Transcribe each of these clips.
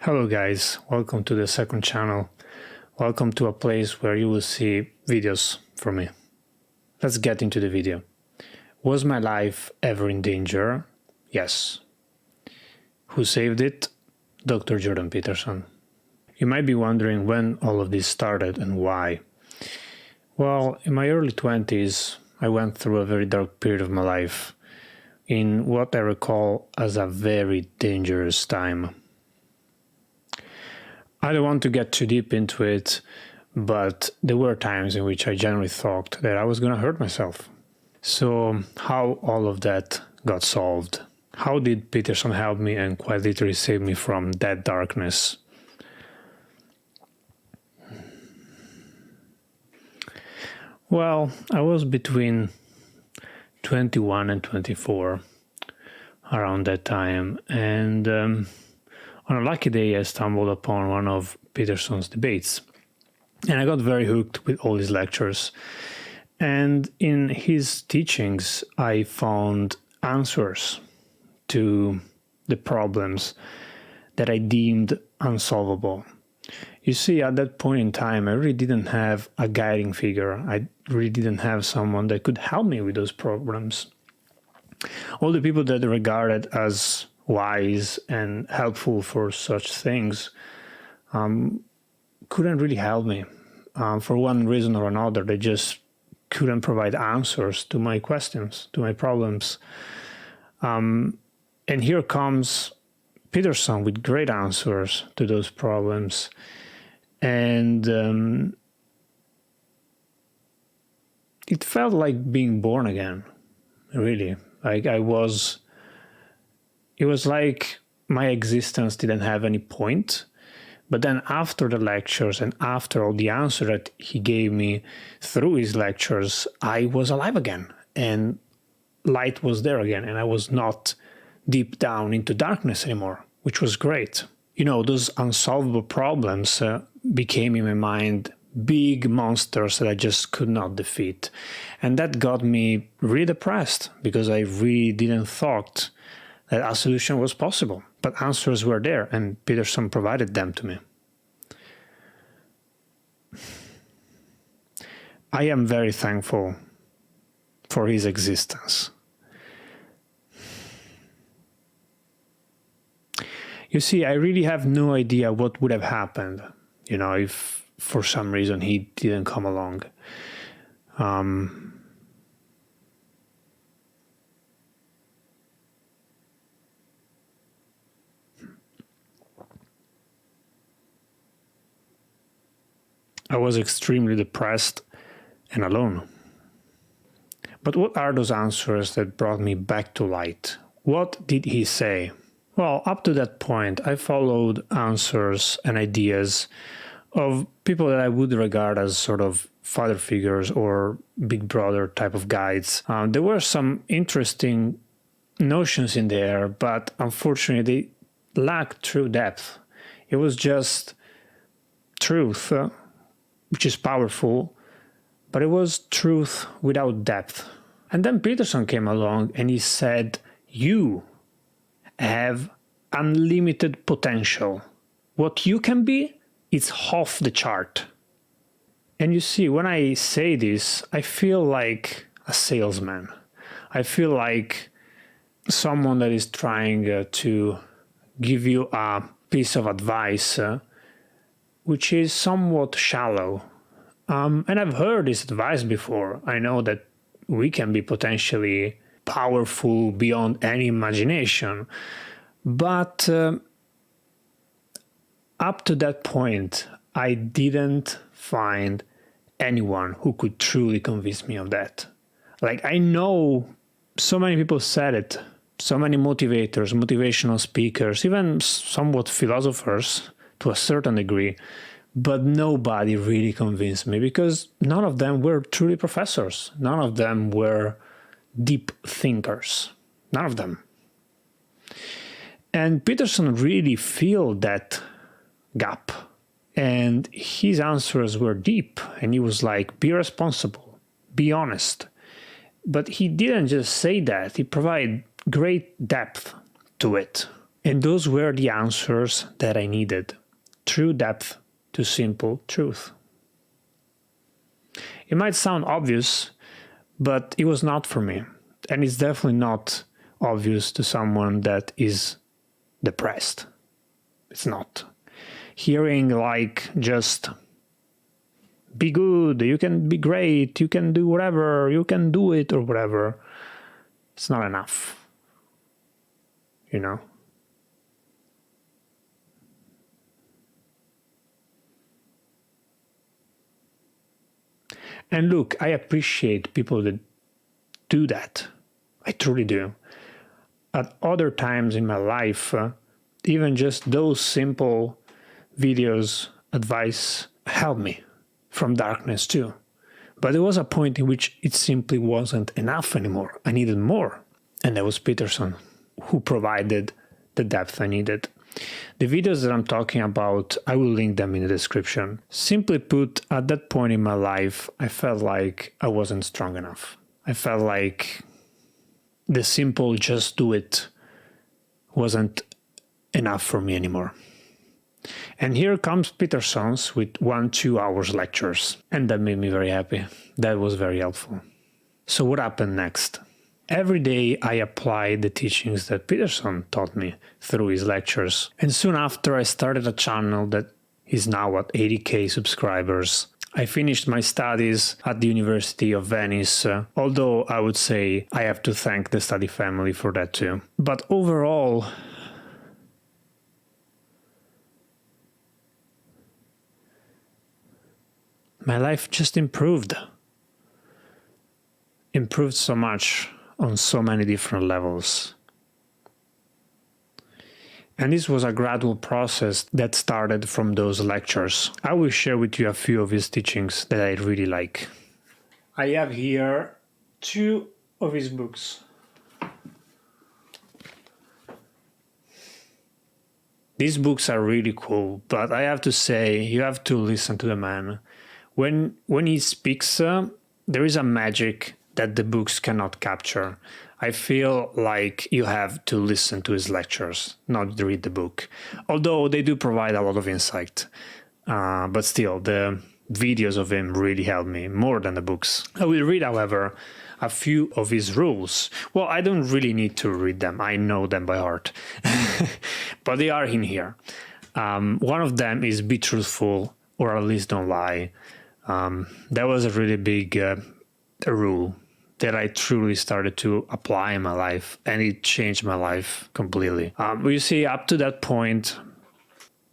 Hello guys, welcome to the second channel. Welcome to a place where you will see videos from me. Let's get into the video. Was my life ever in danger? Yes. Who saved it? Dr. Jordan Peterson. You might be wondering when all of this started and why. Well, in my early 20s, I went through a very dark period of my life in what I recall as a very dangerous time. I don't want to get too deep into it, but there were times in which I genuinely thought that I was going to hurt myself. So how all of that got solved? How did Peterson help me and quite literally save me from that darkness? Well, I was between 21 and 24 around that time, and on a lucky day I stumbled upon one of Peterson's debates, and I got very hooked with all his lectures. And in his teachings I found answers to the problems that I deemed unsolvable. You see, at that point in time, I really didn't have a guiding figure. I really didn't have someone that could help me with those problems. All the people that I regarded as wise and helpful for such things couldn't really help me. For one reason or another, they just couldn't provide answers to my questions, to my problems. And here comes Peterson with great answers to those problems. And it felt like being born again, really. Like it was like my existence didn't have any point. But then after the lectures and after all the answers that he gave me through his lectures, I was alive again and light was there again. And I was not deep down into darkness anymore, which was great. You know, those unsolvable problems became in my mind big monsters that I just could not defeat. And that got me really depressed because I really didn't thought that a solution was possible. But answers were there and Peterson provided them to me. I am very thankful for his existence. You see, I really have no idea what would have happened, you know, if for some reason he didn't come along. I was extremely depressed and alone. But what are those answers that brought me back to light? What did he say? Well, up to that point, I followed answers and ideas of people that I would regard as sort of father figures or big brother type of guides. There were some interesting notions in there, but unfortunately they lacked true depth. It was just truth, which is powerful, but it was truth without depth. And then Peterson came along and he said, you have unlimited potential. What you can be is off the chart. And you see, when I say this, I feel like a salesman. I feel like someone that is trying to give you a piece of advice which is somewhat shallow. And I've heard this advice before. I know that we can be potentially powerful beyond any imagination. But up to that point, I didn't find anyone who could truly convince me of that. Like, I know so many people said it, so many motivators, motivational speakers, even somewhat philosophers to a certain degree, but nobody really convinced me because none of them were truly professors. None of them were deep thinkers. None of them. And Peterson really filled that gap. And his answers were deep. And he was like, be responsible, be honest. But he didn't just say that. He provided great depth to it. And those were the answers that I needed. True depth to simple truth. It might sound obvious, but it was not for me. And it's definitely not obvious to someone that is depressed. It's not. Hearing like just be good, you can be great, you can do whatever, you can do it or whatever, it's not enough. You know? And look, I appreciate people that do that. I truly do. At other times in my life, even just those simple videos, advice, helped me from darkness too. But there was a point in which it simply wasn't enough anymore. I needed more. And that was Peterson, who provided the depth I needed. The videos that I'm talking about, I will link them in the description. Simply put, at that point in my life, I felt like I wasn't strong enough. I felt like the simple just do it wasn't enough for me anymore. And here comes Peterson's with 1-2 hours lectures. And that made me very happy. That was very helpful. So what happened next? Every day I applied the teachings that Peterson taught me through his lectures. And soon after I started a channel that is now at 80k subscribers. I finished my studies at the University of Venice, although I would say I have to thank the study family for that too. But overall, my life just improved. Improved so much on so many different levels. And this was a gradual process that started from those lectures. I will share with you a few of his teachings that I really like. I have here 2 of his books. These books are really cool, but I have to say, you have to listen to the man. When he speaks, there is a magic that the books cannot capture. I feel like you have to listen to his lectures, not read the book. Although they do provide a lot of insight. But still, the videos of him really helped me more than the books. I will read, however, a few of his rules. Well, I don't really need to read them. I know them by heart. But they are in here. One of them is be truthful, or at least don't lie. That was a really big rule that I truly started to apply in my life, and it changed my life completely. You see, up to that point,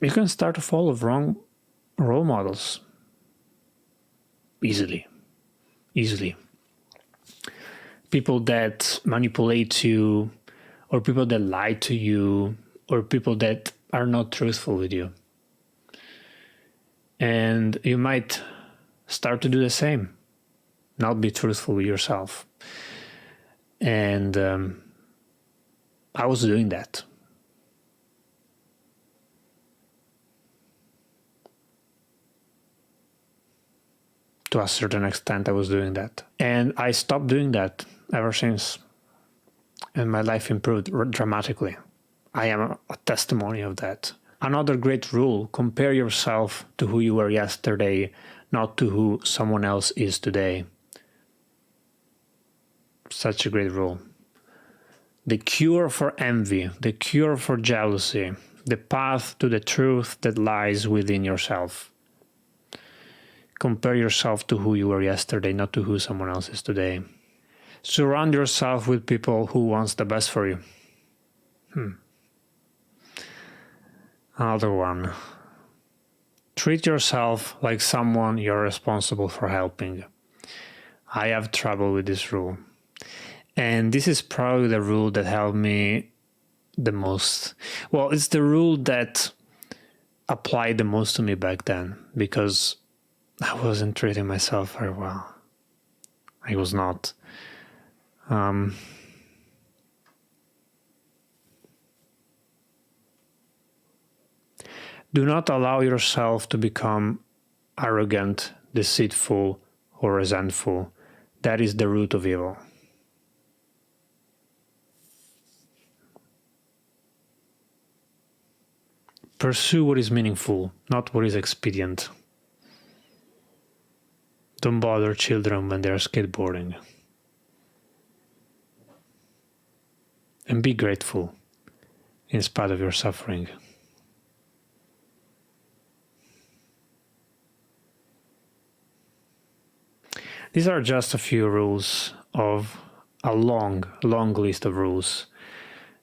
you can start to follow wrong role models easily. People that manipulate you, or people that lie to you, or people that are not truthful with you. And you might start to do the same. Not be truthful with yourself. And I was doing that. To a certain extent, I was doing that. And I stopped doing that ever since. And my life improved dramatically. I am a testimony of that. Another great rule, compare yourself to who you were yesterday, not to who someone else is today. Such a great rule. The cure for envy, the cure for jealousy, the path to the truth that lies within yourself. Compare yourself to who you were yesterday, not to who someone else is today. Surround yourself with people who want the best for you. Another one. Treat yourself like someone you're responsible for helping. I have trouble with this rule. And this is probably the rule that helped me the most. Well, it's the rule that applied the most to me back then, because I wasn't treating myself very well. I was not. Do not allow yourself to become arrogant, deceitful, or resentful. That is the root of evil. Pursue what is meaningful, not what is expedient. Don't bother children when they're skateboarding. And be grateful in spite of your suffering. These are just a few rules of a long list of rules.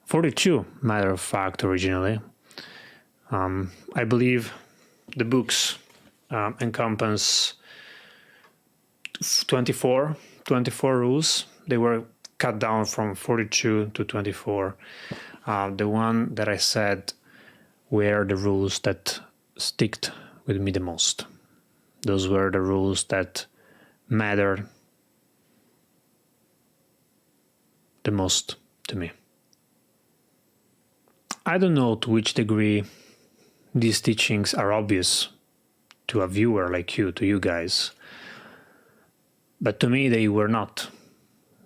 42, matter of fact, originally. I believe the books encompass 24 rules. They were cut down from 42 to 24. The one that I said were the rules that sticked with me the most. Those were the rules that mattered the most to me. I don't know to which degree these teachings are obvious to a viewer like you, to you guys, but to me they were not.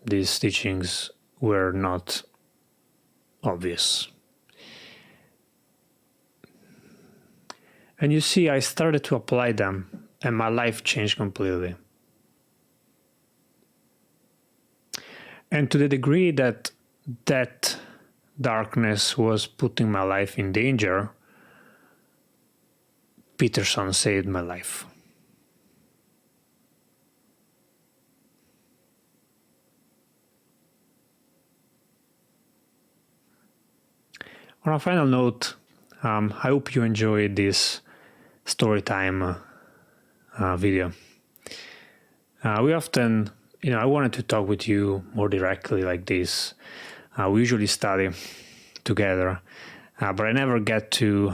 These teachings were not obvious. And you see, I started to apply them and my life changed completely. And to the degree that that darkness was putting my life in danger, Peterson saved my life. On a final note, I hope you enjoyed this story time video. We often, I wanted to talk with you more directly like this. We usually study together, but I never get to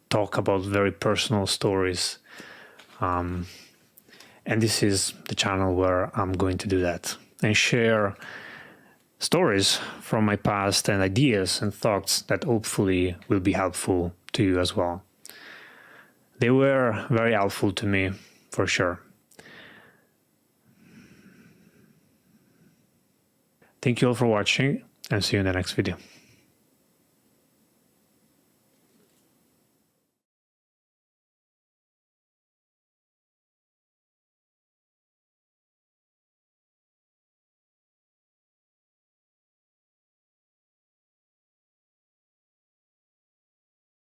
talk about very personal stories. And this is the channel where I'm going to do that and share stories from my past and ideas and thoughts that hopefully will be helpful to you as well. They were very helpful to me, for sure. Thank you all for watching, and see you in the next video.